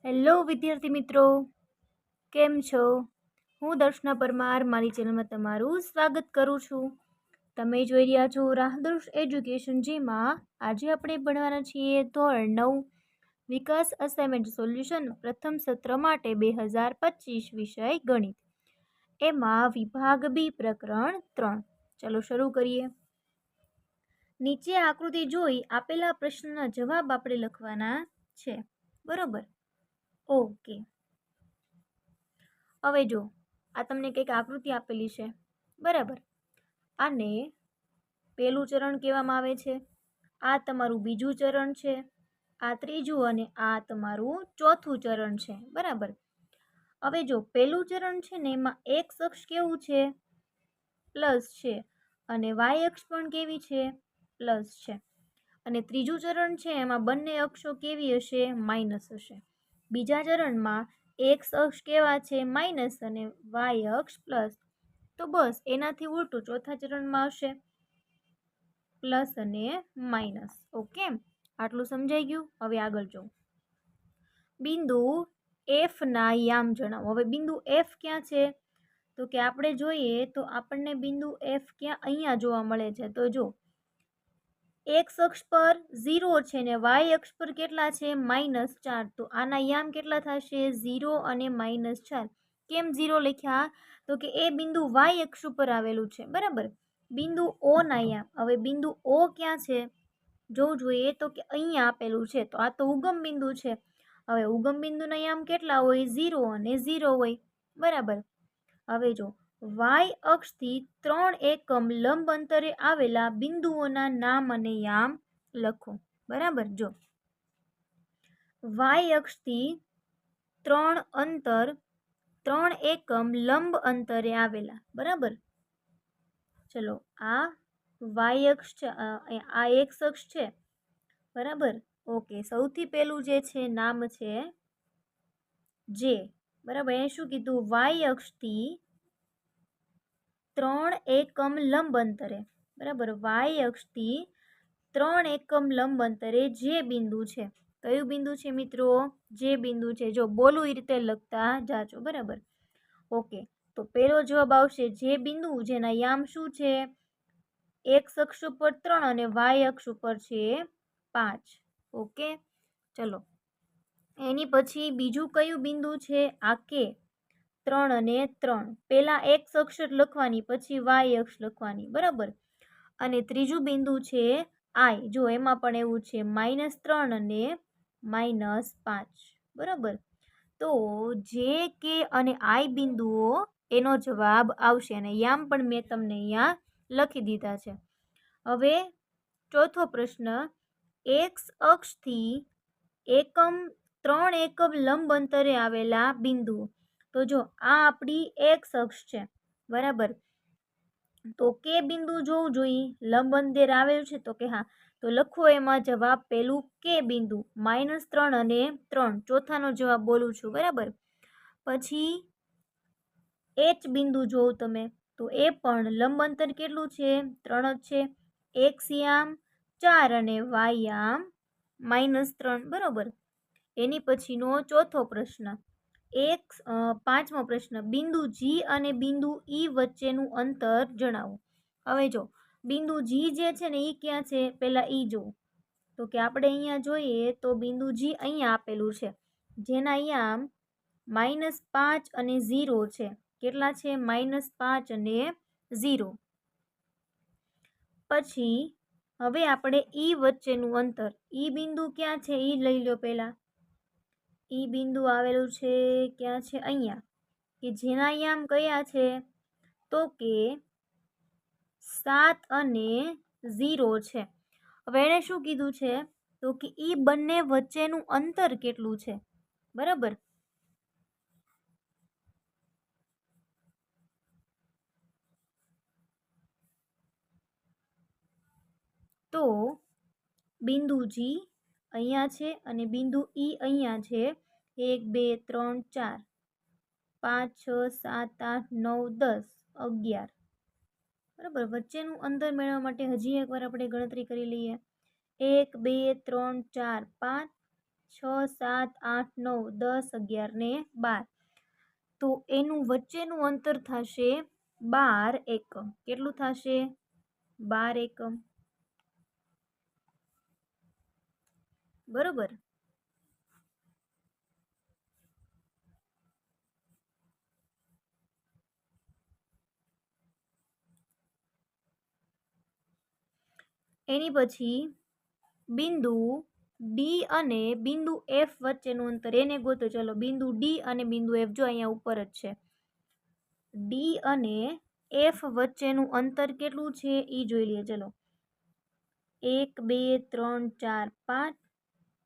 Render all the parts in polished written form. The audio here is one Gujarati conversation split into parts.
હેલો વિદ્યાર્થી મિત્રો, કેમ છો? હું દર્શના પરમાર મારી ચેનલમાં તમારું સ્વાગત કરું છું. તમે જોઈ રહ્યા છો રાહદર્શ એજ્યુકેશન, જેમાં આજે આપણે ભણવાના છીએ ધોરણ 9 વિકાસ અસાઇનમેન્ટ સોલ્યુશન પ્રથમ સત્ર માટે 2025 વિષય ગણિત. એમાં વિભાગ બી પ્રકરણ 3. ચલો શરૂ કરીએ. નીચે આકૃતિ જોઈ આપેલા પ્રશ્નના જવાબ આપણે લખવાના છે, બરોબર? ઓકે, હવે જો આ તમને કંઈક આકૃતિ આપેલી છે, બરાબર? આને પહેલું ચરણ કહેવામાં આવે છે, આ તમારું બીજું ચરણ છે, આ ત્રીજું અને આ તમારું ચોથું ચરણ છે, બરાબર? હવે જો પહેલું ચરણ છે ને એમાં એક્સ અક્ષ કેવું છે? પ્લસ છે, અને વાય અક્ષ પણ કેવી છે? પ્લસ છે. અને ત્રીજું ચરણ છે એમાં બંને અક્ષો કેવી હશે? માઇનસ હશે. બીજા ચરણમાં એક્સ અક્ષ કેવા છે? માઇનસ, અને વાય અક્ષ પ્લસ. તો બસ એનાથી ઉલટું ચોથા ચરણમાં હશે પ્લસ અને માઇનસ. ઓકે, આટલું સમજાઈ ગયું? હવે આગળ જો, બિંદુ એફ ના યામ જણાવો. હવે બિંદુ એફ ક્યાં છે? તો કે આપણે જોઈએ તો આપણને બિંદુ એફ ક્યાં? અહીંયા જોવા મળે છે. તો જો એક્સ અક્ષ પર 0 છે ને વાય અક્ષ પર કેટલા છે? -4. તો આના યામ કેટલા થશે? 0 અને -4. કેમ 0 લખ્યા? તો કે એ બિંદુ વાય અક્ષ ઉપર આવેલું છે, બરાબર? બિંદુ ઓ ના યામ, હવે બિંદુ ઓ ક્યાં છે? જોવું જોઈએ તો કે અહીંયા આપેલું છે, તો આ તો ઉગમ બિંદુ છે. હવે ઉગમ બિંદુના યામ કેટલા હોય? 0 અને 0 હોય, બરાબર? હવે જો વાય અક્ષથી 3 એકમ લંબ અંતરે આવેલા બિંદુઓના નામ અને યામ લખો, બરાબર? જો વાય અક્ષથી 3 એકમ લંબ અંતરે આવેલા, બરાબર? ચલો, આ વાય અક્ષ છે, આ એક્સ અક્ષ છે, બરાબર? ઓકે, સૌથી પહેલું જે છે નામ છે જે, બરાબર? એને શું કીધું? વાય અક્ષથી 3 એકમ લંબ અંતરે, બરાબર? વાય અક્ષથી 3 એકમ લંબ અંતરે જે બિંદુ છે. કયું બિંદુ છે મિત્રો? જે બિંદુ છે. જો બોલું એ રીતે લખતા જાજો, બરાબર? ઓકે, તો પહેલો જવાબ આવશે જે બિંદુ જેના યામ શું છે? એક્સ અક્ષ ઉપર 3 અને વાય અક્ષ ઉપર છે 5. ઓકે, ચલો એની પછી બીજું કયું બિંદુ છે? આ કે 3 અને 3. પહેલા એક્સ અક્ષ લખવાની, પછી વાય અક્ષ લખવાની, બરાબર? અને ત્રીજું બિંદુ છે આઈ. જો એમાં પણ એવું છે -3 અને -5, બરાબર? તો જે કે અને આઈ બિંદુઓ એનો જવાબ આવશે, અને યામ પણ મેં તમને અહીંયા લખી દીધા છે. હવે ચોથો પ્રશ્ન, એક્સ અક્ષથી 3 એકમ લંબ અંતરે આવેલા બિંદુ. તો જો આ આપણી એક્સ અક્ષ છે, બરાબર? તો કે બિંદુ જોવું જોઈએ, લંબ અંતરે આવેલું છે, તો કે હા. તો લખો એમાં જવાબ પેલું કે બિંદુ, -3 અને 3. ચોથાનો જવાબ બોલું છું, બરાબર? પછી એચ બિંદુ જોવું તમે, તો એ પણ લંબ અંતર કેટલું છે? 3 જ છે. એક્સ યામ 4 અને વાય યામ -3, બરાબર? એની પછીનો ચોથો પ્રશ્ન, પાંચમો પ્રશ્ન, બિંદુ જી અને બિંદુ ઈ વચ્ચેનું અંતર જણાવો. હવે જો બિંદુ જી જે છે ને એ ક્યાં છે? પહેલા ઈ જો, તો કે આપણે અહીંયા જોઈએ તો બિંદુ જી અહીંયા આપેલું છે, જેના યામ -5 અને 0 છે. કેટલા છે? -5 અને 0. પછી હવે આપણે ઈ વચ્ચેનું અંતર, ઈ બિંદુ ક્યાં છે? ઈ લઈ લો પહેલા. ઈ બિંદુ આવેલું છે ક્યાં છે? અહીંયા, કે જેના યામ કયા છે? તો કે 7 અને 0 છે. હવે એને શું કીધું છે? તો કે ઈ બંને વચ્ચેનું અંતર કેટલું છે, બરાબર? તો બિંદુ જી અહીંયા છે અને બિંદુ ઈ અહીંયા છે. 1 2 3 4 5 6 7 8 9 10 11, બરાબર? વચ્ચેનું અંતર મેળવવા માટે હજી એકવાર આપણે ગણતરી કરી લઈએ. 1 2 3 4 5 6, 7, 8, 9, 10, 11 ને 12. તો એનું વચ્ચેનું અંતર થશે 12 એકમ. કેટલું થશે? 12 એકમ. બરોબર. એની પછી બિંદુ ડી અને બિંદુ એફ વચ્ચેનું અંતર એને ગોતો. ચલો બિંદુ ડી અને બિંદુ એફ જો અહીંયા ઉપર જ છે. ડી અને એફ વચ્ચેનું અંતર કેટલું છે એ જોઈ લઈએ. ચલો 1, 2, 3, 4, 5,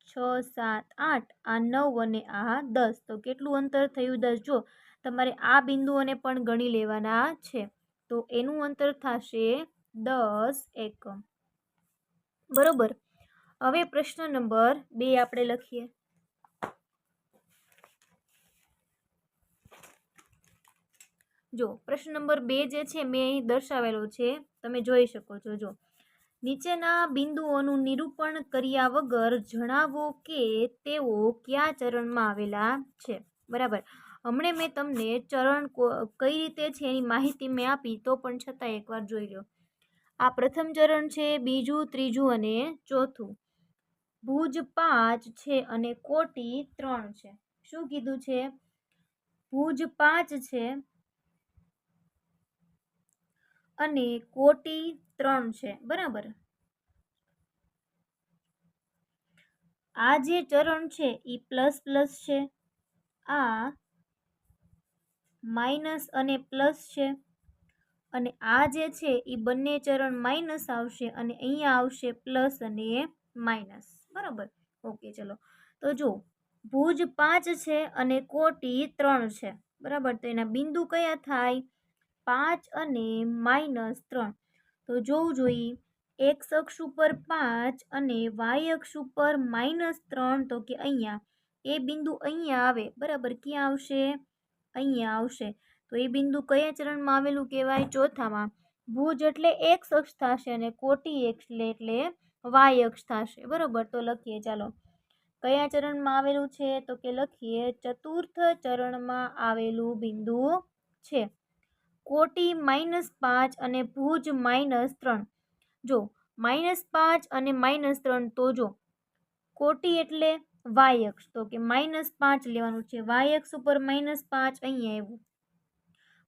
6, 7, 8, આ 9 અને આ 10. તો કેટલું અંતર થયું? 10. જો તમારે આ બિંદુઓને પણ ગણી લેવાના છે. તો એનું અંતર થશે 10 એકમ. બરોબર. હવે પ્રશ્ન નંબર 2 આપણે લખીએ. જો પ્રશ્ન નંબર 2 જે છે મેં અહીં દર્શાવેલો છે, તમે જોઈ શકો છો. જો નીચેના બિંદુઓનું નિરૂપણ કર્યા વગર જણાવો કે તેઓ કયા ચરણમાં આવેલા છે. બરાબર. હમણાં મેં તમને ચરણ કઈ રીતે છે એની માહિતી મેં આપી, તો પણ છતાં એકવાર જોઈ લો. આ પ્રથમ ચરણ છે, બીજું, ત્રીજું અને ચોથું. ભુજ 5 છે અને કોટી 3 છે. શું કીધું છે? ભુજ 5 છે અને કોટી 3 છે. બરાબર. આ જે ચરણ છે એ પ્લસ પ્લસ છે, આ માઇનસ અને પ્લસ છે, અને આ જે છે એ બંને ચરણ માઇનસ આવશે અને અહીંયા આવશે પ્લસ અને માઇનસ. બરાબર. ઓકે. ચલો તો જો ભુજ 5 છે અને કોટી 3 છે. બરાબર. તો એના બિંદુ કયા થાય? 5 અને -3. તો જોવું જોઈએ. એક્સ અક્ષ ઉપર 5 અને વાય અક્ષ ઉપર -3. તો કે અહીંયા એ બિંદુ અહીંયા આવે. બરાબર. ક્યાં આવશે? અહીંયા આવશે. તો એ બિંદુ કયા ચરણમાં આવેલું કહેવાય? ચોથામાં. ભુજ એટલે એક્સ અક્ષ થશે અને કોટી એટલે વાય અક્ષ થશે. બરોબર. તો લખીએ. ચાલો કયા ચરણમાં આવેલું છે? તો કે લખીએ ચતુર્થ ચરણમાં આવેલું બિંદુ છે. કોટી -5 અને ભુજ -3. જો -5 અને -3, તો જો કોટી એટલે વાય અક્ષ, તો કે -5 લેવાનું છે. વાય અક્ષ ઉપર -5 અહીંયા આવ્યું.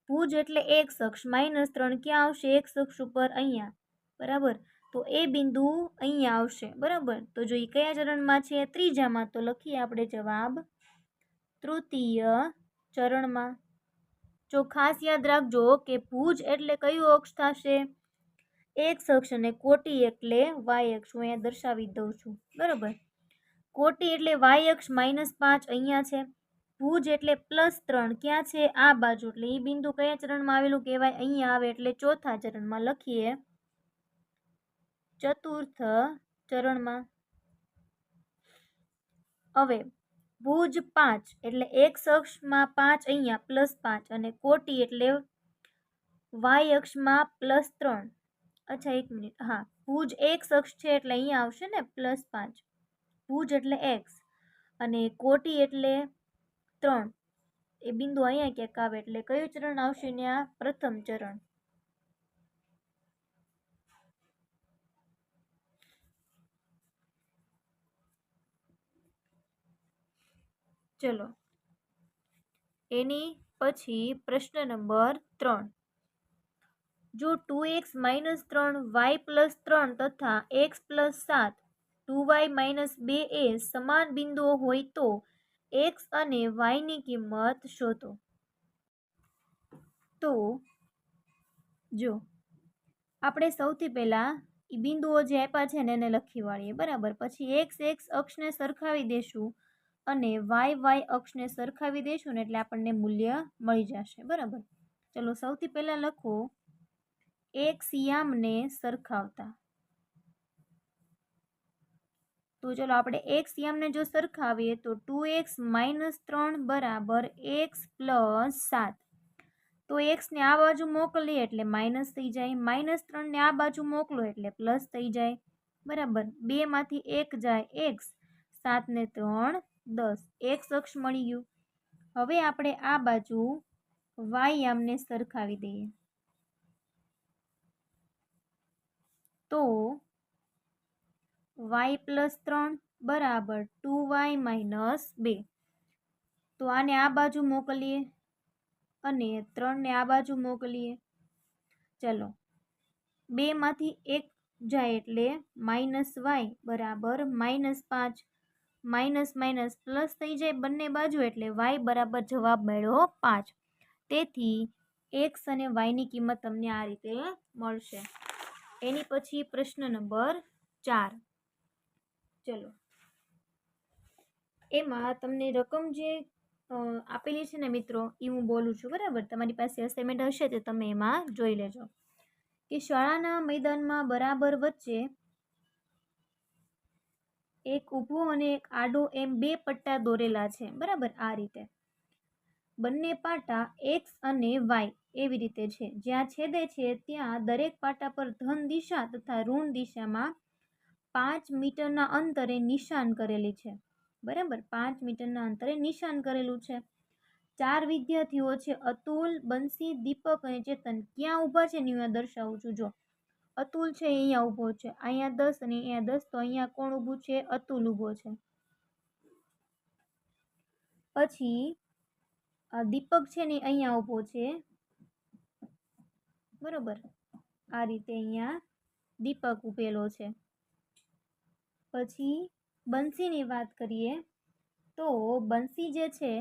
ભુજ એટલે એક્સ અક્ષ, -3 ક્યાં આવશે? એક્સ અક્ષ ઉપર અહીંયા. બરાબર. તો એ બિંદુ અહીંયા આવશે. બરાબર. તો જો એ કયા ચરણમાં છે? ત્રીજામાં. તો લખીએ આપણે જવાબ તૃતીય ચરણમાં. જો ખાસ યાદ રાખજો કે ભુજ એટલે કયું અક્ષ થશે? એક્સ અક્ષ, અને કોટી એટલે વાય અક્ષ. હું અહીંયા દર્શાવી દઉં છું. બરાબર. કોટી એટલે વાય અક્ષ -5 અહીંયા છે. ભુજ એટલે +3 ક્યાં છે? આ બાજુ. એટલે એ બિંદુ કયા ચરણમાં આવેલું કહેવાય? અહીંયા આવે. એટલે ચોથા ચરણમાં. લખીએ ચતુર્થ ચરણમાં. હવે ભુજ 5 એટલે એક્સ અક્ષમાં 5 અહીંયા +5 અને કોટી એટલે વાય અક્ષમાં +3. અચ્છા, એક મિનિટ. હા, ભુજ એક્સ અક્ષ છે એટલે અહીંયા આવશે ને +5. ભુજ એટલે એક્સ અને કોટી એટલે 3. એ બિંદુ અહીંયા ક્યાંક આવે. એટલે કયું ચરણ આવશે? ત્યાં પ્રથમ ચરણ. ચલો એની પછી પ્રશ્ન નંબર 3. જો 2x - 3 y + 3 તથા x + 7 2y - 2 એ સમાન બિંદુઓ હોય તો x અને y ની કિંમત શોધો. તો જો આપણે સૌથી પહેલા એ બિંદુઓ જે આપ્યા છે ને એને લખી વાળીએ. બરાબર. પછી x અક્ષને સરખાવી દેશું અને y અક્ષને સરખાવી દેશું ને એટલે આપણને મૂલ્ય મળી જશે. બરાબર. ચલો સૌથી પહેલા લખો x યામને સરખાવતા. તો ચલો આપણે x યામને જો સરખાવીએ તો 2x - 3 = x + 7. તો x ને આ બાજુ મોકલીએ એટલે માઇનસ થઈ જાય. -3 ને આ બાજુ મોકલો એટલે પ્લસ થઈ જાય. બરાબર. 2 માંથી 1 જાય x, 7 ને 3 10 x અક્ષ મળી ગયું। હવે આપણે આ બાજુ y યામને સરખાવી દઈએ તો y + 3 બરાબર 2y - 2। તો આને આ બાજુ મોકલીએ અને 3 ને આ બાજુ મોકલીએ। ચલો 2 માંથી 1 જાય એટલે -y બરાબર -5 માઇનસ માઇનસ પ્લસ થઈ જાય બંને બાજુ એટલે y બરાબર જવાબ મળ્યો 5। તેથી x અને y ની કિંમત તમને આ રીતે મળશે। એની પછી પ્રશ્ન નંબર 4। ચલો એમાં તમને રકમ જે આપેલી છે ને મિત્રો એ હું બોલું છું, બરાબર? તમારી પાસે અસાઇનમેન્ટ હશે તો તમે એમાં જોઈ લેજો કે શાળાના મેદાનમાં બરાબર વચ્ચે એક ઊભો અને એક આડો એમ 2 પટ્ટા દોરેલા છે, બરાબર? આ રીતે બંને પાટા x અને y એવી રીતે છે। જ્યાં છેદે છે ત્યાં દરેક પાટા પર ધન દિશા તથા ઋણ દિશામાં 5 મીટરના અંતરે નિશાન કરેલી છે, બરાબર? 5 મીટરના અંતરે નિશાન કરેલું છે। 4 વિદ્યાર્થીઓ છે, અતુલ, બંસી, દીપક અને ચેતન ક્યાં ઊભા છે ને હું દર્શાવું છું। જો અતુલ છે અહીંયા ઊભો છે, અહીંયા 10 અને અહીંયા 10, તો અહીંયા કોણ ઊભું છે? અતુલ ઊભો છે। પછી દીપક છે ને અહીંયા ઊભો છે, બરોબર? આ રીતે અહીંયા દીપક ઊભેલો છે। પછી બંસીની વાત કરીએ તો બંસી જે છે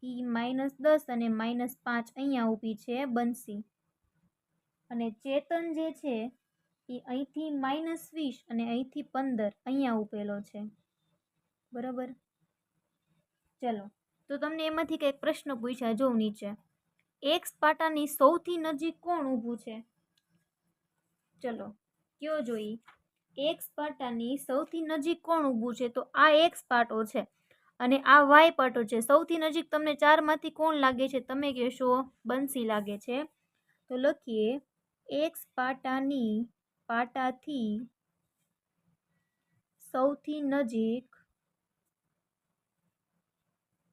એ -10 અને -5 અહીંયા ઊભી છે બંસી, અને ચેતન જે છે એ અહીંથી -20 અને અહીંથી 15 અહીંયા ઊભેલો છે, બરાબર? ચલો તો તમને એમાંથી કંઈક પ્રશ્ન પૂછ્યા જો નીચે x પાટાની સૌથી નજીક કોણ ઊભું છે? ચલો કયો જોઈ x પાટાની સૌથી નજીક કોણ ઊભું છે? તો આ x પાટો છે અને આ y પાટો છે। સૌથી નજીક તમને 4 માંથી કોણ લાગે છે? તમે કહેશો બંસી લાગે છે। તો લખીએ x પાટાથી સૌથી નજીક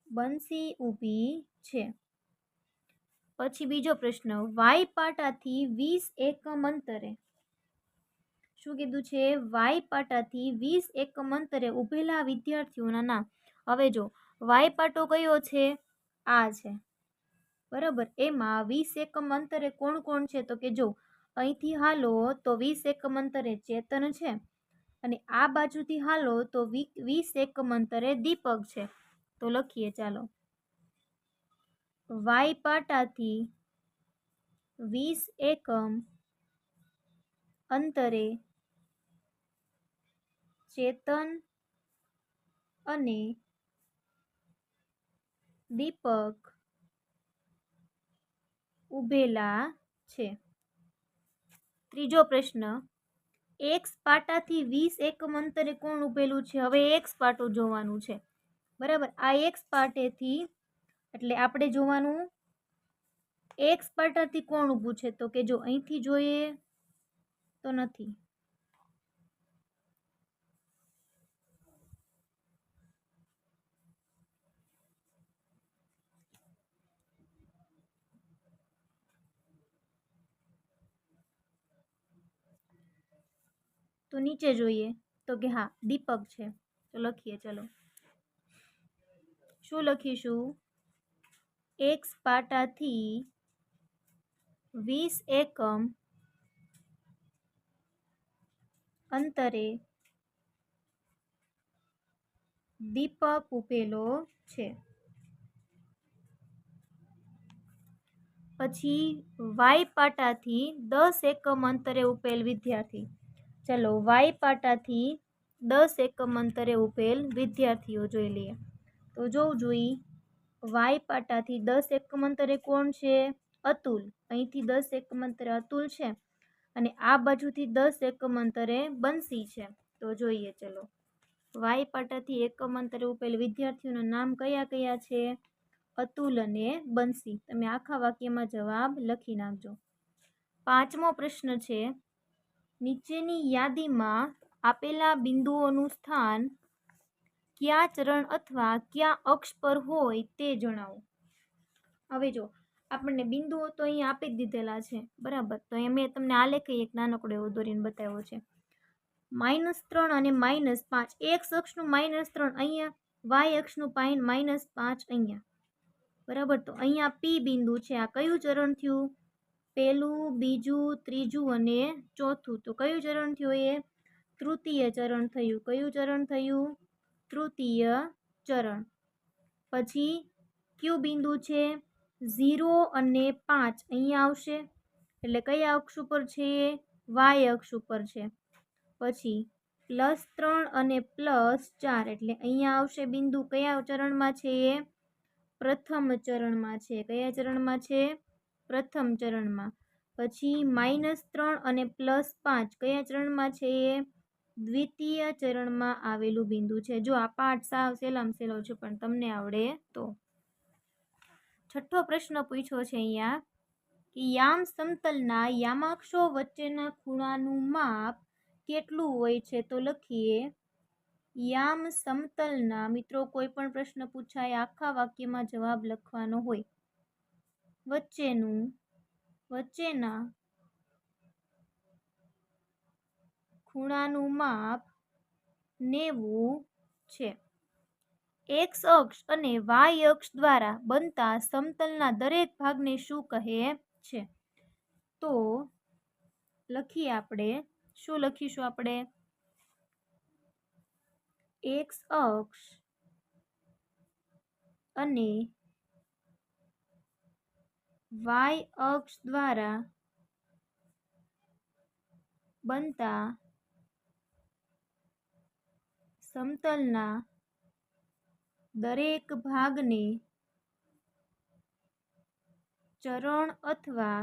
બંસી ઊભી છે। પછી બીજો પ્રશ્ન y પાટાથી 20 એકમ અંતરે, શું કીધું છે? y પાટાથી 20 એકમ અંતરે ઊભેલા વિદ્યાર્થીઓના નામ। હવે જો y પાટો કયો છે? આ છે, બરાબર? એમાં 20 એકમ અંતરે કોણ કોણ છે? તો કે જો અહીંથી હાલો તો 20 એકમ અંતરે ચેતન છે અને આ બાજુથી હાલો તો 20 એકમ અંતરે દીપક છે। તો લખીએ ચાલો y પાટાથી 20 એકમ અંતરે ચેતન અને દીપક ઊભેલા છે। ત્રીજો પ્રશ્ન x પાટાથી 20 એકમ અંતરે કોણ ઊભેલું છે? હવે x પાટો જોવાનું છે, બરાબર? આ x પાટેથી એટલે આપણે જોવાનું x પાટાથી કોણ ઊભું છે? તો કે જો અહીંથી જોઈએ તો નથી, તો નીચે જોઈએ તો કે હા દીપક છે। તો લખીએ ચલો શું લખીશું? x પાટાથી 20 એકમ અંતરે દીપક ઊભેલો છે। પછી y પાટાથી 10 એકમ અંતરે ઊભેલ વિદ્યાર્થી। ચલો y પાટાથી 10 એકમ અંતરે ઊભેલ વિદ્યાર્થીઓ જોઈ લઈએ। તો જોવું જોઈએ y પાટાથી 10 એકમ અંતરે કોણ છે? અતુલ। અહીંથી 10 એકમ અંતરે અતુલ છે અને આ બાજુથી 10 એકમ અંતરે બંસી છે। તો જોઈએ ચલો y પાટાથી એકમ અંતરે ઊભેલ વિદ્યાર્થીઓના નામ કયા કયા છે? અતુલ અને બંસી। તમે આખા વાક્યમાં જવાબ લખી નાખજો। પાંચમો પ્રશ્ન છે નીચેની યાદીમાં આપેલા બિંદુઓનું સ્થાન કયા ચરણ અથવા કયા અક્ષ પર હોય તે જણાવો. હવે જો આપણને બિંદુઓ તો અહીંયા આપી જ દીધેલા છે, બરાબર. તો એ મેં તમને આલેખ એક નાનકડો એવો દોરીને બતાવ્યો છે. -3 અને -5, એક્સ અક્ષનું -3 અહીંયા, વાય અક્ષનું -5 અહીંયા, બરાબર. તો અહીંયા પી બિંદુ છે. આ કયું ચરણ થયું? પહેલું, બીજું, ત્રીજું અને ચોથું. તો કયું ચરણ થયું? એ તૃતીય ચરણ થયું. કયું ચરણ થયું? તૃતીય ચરણ. પછી કયું બિંદુ છે? 0 અને 5 અહીંયા આવશે, એટલે કયા અક્ષ ઉપર છે? વાય અક્ષ ઉપર છે. પછી +3 અને +4 એટલે અહીંયા આવશે બિંદુ. કયા ચરણમાં છે? એ પ્રથમ ચરણમાં છે. કયા ચરણમાં છે? પ્રથમ ચરણમાં. પછી -3 અને +5 કયા ચરણમાં છે? એ દ્વિતીય ચરણમાં આવેલું બિંદુ છે. જો આ પાઠ સાવ સહેલામ સહેલો છે, પણ તમને આવડે તો. છઠ્ઠો પ્રશ્ન પૂછ્યો છે અહીંયા કે યામ સમતલના યામાક્ષો વચ્ચેના ખૂણાનું માપ કેટલું હોય છે? તો લખીએ યામ સમતલના, મિત્રો કોઈ પણ પ્રશ્ન પૂછાય આખા વાક્યમાં જવાબ લખવાનો હોય. વચ્ચેના ખૂણાનું માપ 90 છે. એક્સ અક્ષ અને વાય અક્ષ દ્વારા બનતા સમતલના દરેક ભાગને શું કહે છે? તો લખીએ આપણે, શું લખીશું આપણે? એક્સ અક્ષ અને વાય અક્ષ દ્વારા બનતા સમતલના દરેક ભાગને ચરણ અથવા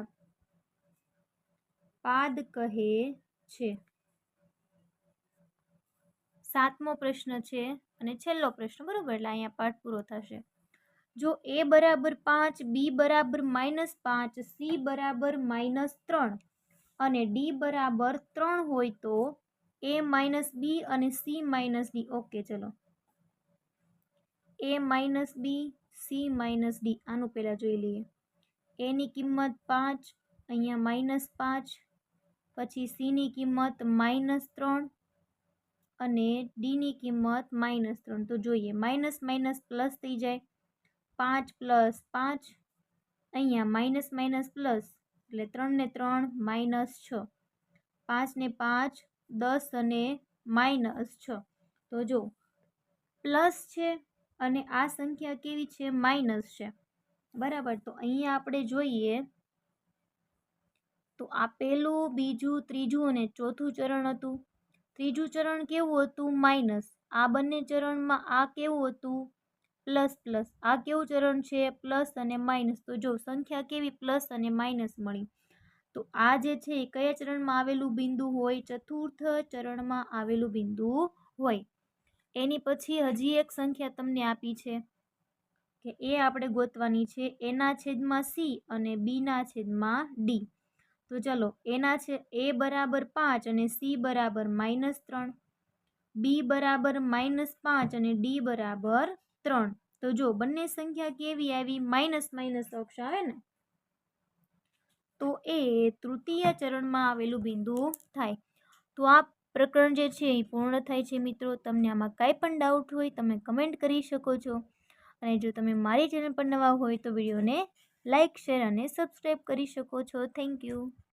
પાદ કહે છે. સાતમો પ્રશ્ન છે અને છેલ્લો પ્રશ્ન, બરોબર. એટલે અહીંયા પાઠ પૂરો થશે. જો a બરાબર 5, b બરાબર -5, c બરાબર -3 અને d બરાબર 3 હોય તો a - b અને c - d. ઓકે, ચલો a - b, c - d. આનું પહેલા જોઈ લઈએ. a ની કિંમત 5, અહીંયા -5, પછી c ની કિંમત -3 અને d ની કિંમત -3. તો જોઈએ, માઇનસ માઇનસ પ્લસ થઈ જાય. 5 + 5, અહીંયા માઇનસ માઇનસ પ્લસ, એટલે 3 ને 3 -6, 5 ને 5 10 અને -6. તો જો પ્લસ છે અને આ સંખ્યા કેવી છે? માઇનસ છે, બરાબર. તો અહીંયા આપણે જોઈએ તો આ પહેલું, બીજું, ત્રીજું અને ચોથું ચરણ હતું. ત્રીજું ચરણ કેવું હતું? માઇનસ. આ બંને ચરણમાં આ કેવું હતું? Plus plus. આ કેવું ચરણ છે? પ્લસ અને માઇનસ. તો જો સંખ્યા કેવી? પ્લસ અને માઇનસ મળી. તો આ જે છે એ કયા ચરણમાં આવેલું બિંદુ હોય? ચતુર્થ ચરણમાં આવેલું બિંદુ હોય. એની પછી હજી એક સંખ્યા તમને આપી છે કે એ આપણે ગોતવાની છે. એના છેદમાં c અને b ના છેદમાં d. તો ચાલો, a બરાબર 5 અને c બરાબર -3, b બરાબર -5 અને d બરાબર 3. તો જો બંને સંખ્યા કેવી આવી? માઇનસ માઇનસ અક્ષ આવે ને, તો એ તૃતીય ચરણમાં આવેલું બિંદુ થાય. તો આ પ્રકરણ જે છે એ પૂર્ણ થાય છે. મિત્રો, તમને આમાં કાંઈ પણ ડાઉટ હોય તમે કમેન્ટ કરી શકો છો. અને જો તમે મારી ચેનલ પર નવા હોય તો વિડીયોને લાઇક, શેર અને સબસ્ક્રાઈબ કરી શકો છો. Thank you.